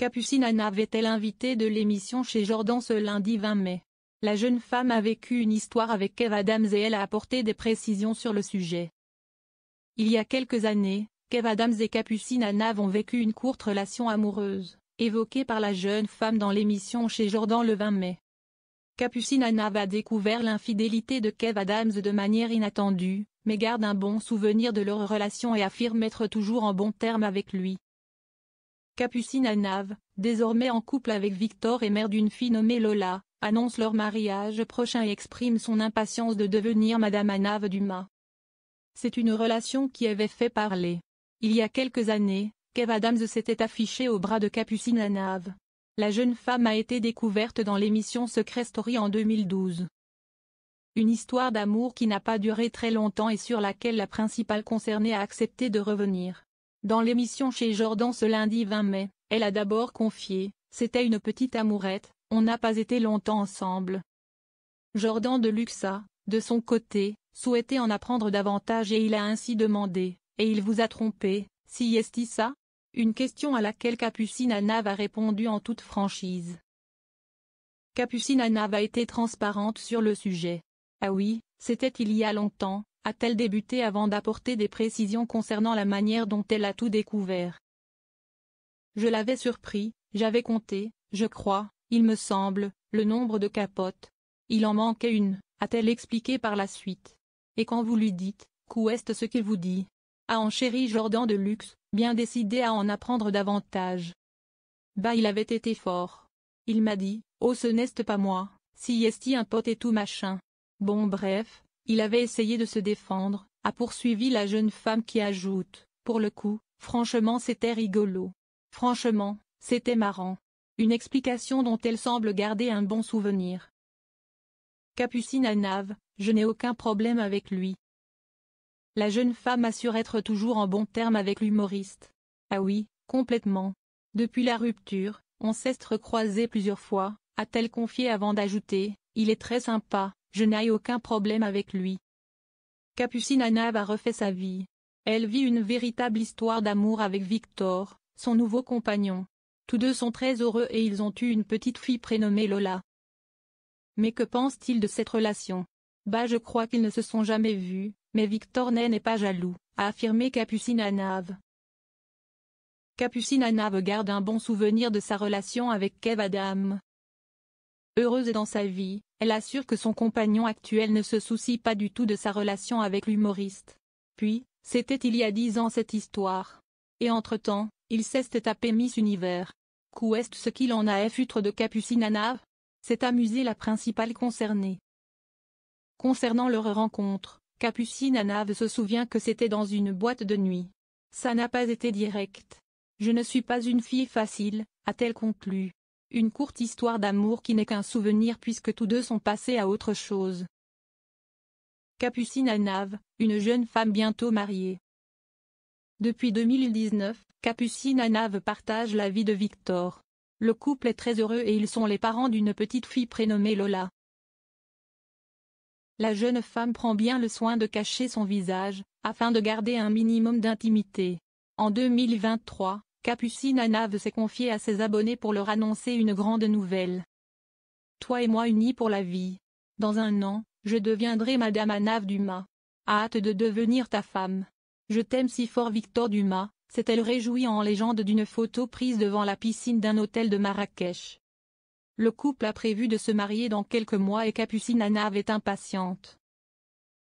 Capucine Anav est-elle invitée de l'émission chez Jordan ce lundi 20 mai. La jeune femme a vécu une histoire avec Kev Adams et elle a apporté des précisions sur le sujet. Il y a quelques années, Kev Adams et Capucine Anav ont vécu une courte relation amoureuse, évoquée par la jeune femme dans l'émission chez Jordan le 20 mai. Capucine Anav a découvert l'infidélité de Kev Adams de manière inattendue, mais garde un bon souvenir de leur relation et affirme être toujours en bons termes avec lui. Capucine Anav, désormais en couple avec Victor et mère d'une fille nommée Lola, annonce leur mariage prochain et exprime son impatience de devenir Madame Anav Dumas. C'est une relation qui avait fait parler. Il y a quelques années, Kev Adams s'était affiché au bras de Capucine Anav. La jeune femme a été découverte dans l'émission Secret Story en 2012. Une histoire d'amour qui n'a pas duré très longtemps et sur laquelle la principale concernée a accepté de revenir. Dans l'émission chez Jordan ce lundi 20 mai, elle a d'abord confié « C'était une petite amourette, on n'a pas été longtemps ensemble ». Jordan Deluxe a, de son côté, souhaité en apprendre davantage et il a ainsi demandé « Et il vous a trompé, si est-ce ça ?» Une question à laquelle Capucine Anav a répondu en toute franchise. Capucine Anav a été transparente sur le sujet. « Ah oui, c'était il y a longtemps », a-t-elle débuté avant d'apporter des précisions concernant la manière dont elle a tout découvert. « Je l'avais surpris, j'avais compté, je crois, il me semble, le nombre de capotes. Il en manquait une, a-t-elle expliqué par la suite. Et quand vous lui dites, qu'où est ce qu'il vous dit ? A enchéri Jordan Deluxe, bien décidé à en apprendre davantage. Bah il avait été fort. Il m'a dit, oh ce n'est pas moi, si est-il un pote et tout machin. Bon bref. Il avait essayé de se défendre, a poursuivi la jeune femme qui ajoute, pour le coup, franchement c'était rigolo. Franchement, c'était marrant. Une explication dont elle semble garder un bon souvenir. Capucine Anav, je n'ai aucun problème avec lui. La jeune femme assure être toujours en bons termes avec l'humoriste. Ah oui, complètement. Depuis la rupture, on s'est recroisé plusieurs fois, a-t-elle confié avant d'ajouter, il est très sympa. Je n'ai aucun problème avec lui. Capucine Anav a refait sa vie. Elle vit une véritable histoire d'amour avec Victor, son nouveau compagnon. Tous deux sont très heureux et ils ont eu une petite fille prénommée Lola. Mais que pense-t-il de cette relation? Bah je crois qu'ils ne se sont jamais vus, mais Victor n'est pas jaloux, a affirmé Capucine Anav. Capucine Anav garde un bon souvenir de sa relation avec Kev Adams. Heureuse dans sa vie, elle assure que son compagnon actuel ne se soucie pas du tout de sa relation avec l'humoriste. Puis, c'était il y a 10 ans cette histoire. Et entre-temps, il s'est tapé Miss Univers. Qu'où est ce qu'il en a foutre de Capucine Anav? C'est amusé la principale concernée. Concernant leur rencontre, Capucine Anav se souvient que c'était dans une boîte de nuit. Ça n'a pas été direct. Je ne suis pas une fille facile, a-t-elle conclu. Une courte histoire d'amour qui n'est qu'un souvenir puisque tous deux sont passés à autre chose. Capucine Anav, une jeune femme bientôt mariée. Depuis 2019, Capucine Anav partage la vie de Victor. Le couple est très heureux et ils sont les parents d'une petite fille prénommée Lola. La jeune femme prend bien le soin de cacher son visage, afin de garder un minimum d'intimité. En 2023, Capucine Anav s'est confiée à ses abonnés pour leur annoncer une grande nouvelle. Toi et moi unis pour la vie. Dans un an, je deviendrai Madame Anav Dumas. Hâte de devenir ta femme. Je t'aime si fort Victor Dumas, s'est-elle réjouie en légende d'une photo prise devant la piscine d'un hôtel de Marrakech. Le couple a prévu de se marier dans quelques mois et Capucine Anav est impatiente.